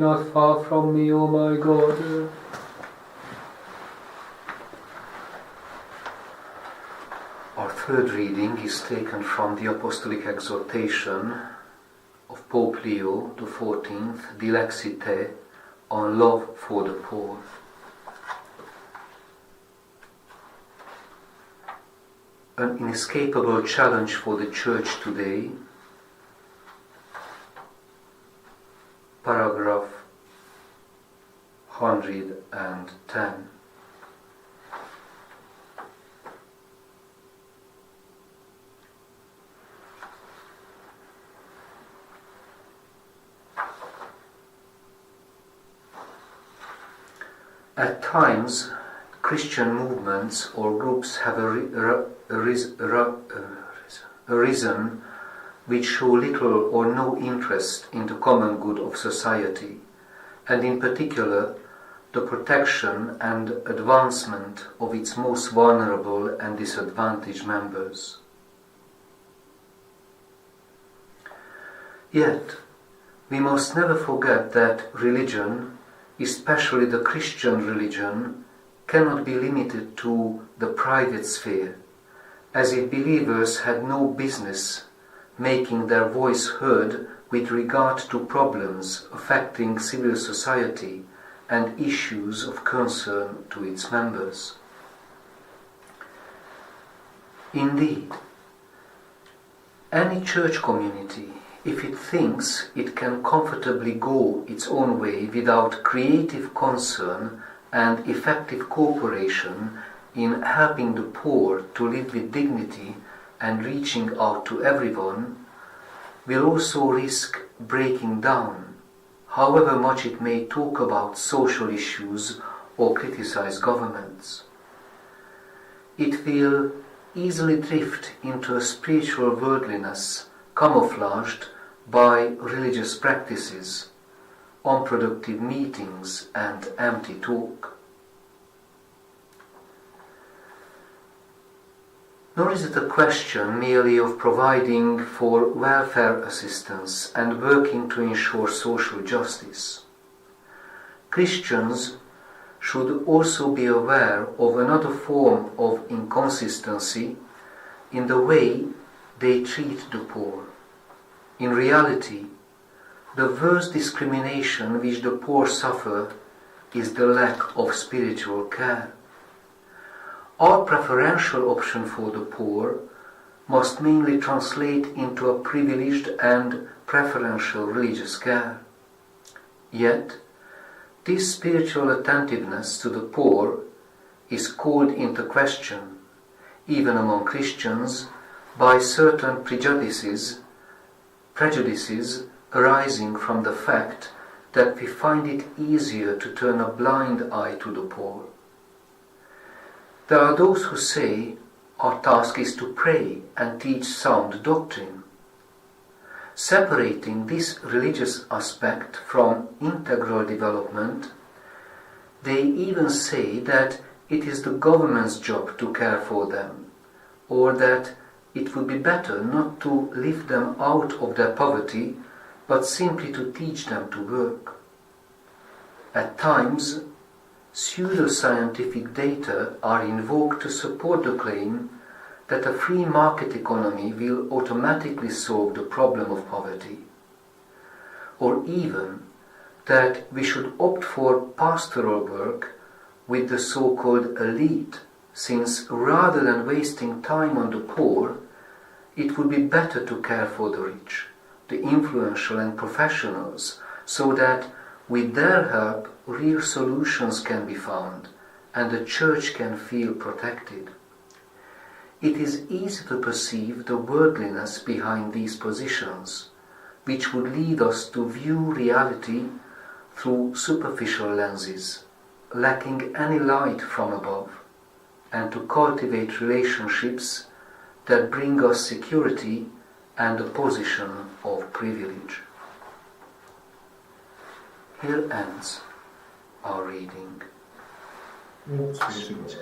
Not far from me, O my God. Our third reading is taken from the Apostolic Exhortation of Pope Leo XIV, Dilexi on love for the poor. An inescapable challenge for the Church today. Paragraph 110. At times, Christian movements or groups have arisen which show little or no interest in the common good of society, and in particular the protection and advancement of its most vulnerable and disadvantaged members. Yet, we must never forget that religion, especially the Christian religion, cannot be limited to the private sphere, as if believers had no business making their voice heard with regard to problems affecting civil society and issues of concern to its members. Indeed, any church community, if it thinks it can comfortably go its own way without creative concern and effective cooperation in helping the poor to live with dignity and reaching out to everyone, will also risk breaking down, however much it may talk about social issues or criticize governments. It will easily drift into a spiritual worldliness camouflaged by religious practices, unproductive meetings and empty talk. Nor is it a question merely of providing for welfare assistance and working to ensure social justice. Christians should also be aware of another form of inconsistency in the way they treat the poor. In reality, the worst discrimination which the poor suffer is the lack of spiritual care. Our preferential option for the poor must mainly translate into a privileged and preferential religious care. Yet, this spiritual attentiveness to the poor is called into question, even among Christians, by certain prejudices arising from the fact that we find it easier to turn a blind eye to the poor. There are those who say our task is to pray and teach sound doctrine. Separating this religious aspect from integral development, they even say that it is the government's job to care for them, or that it would be better not to lift them out of their poverty, but simply to teach them to work. At times, pseudo-scientific data are invoked to support the claim that a free market economy will automatically solve the problem of poverty, or even that we should opt for pastoral work with the so-called elite, since rather than wasting time on the poor, it would be better to care for the rich, the influential and professionals, so that with their help real solutions can be found and the Church can feel protected. It is easy to perceive the worldliness behind these positions, which would lead us to view reality through superficial lenses, lacking any light from above, and to cultivate relationships that bring us security and a position of privilege. Here ends our reading. Sweet.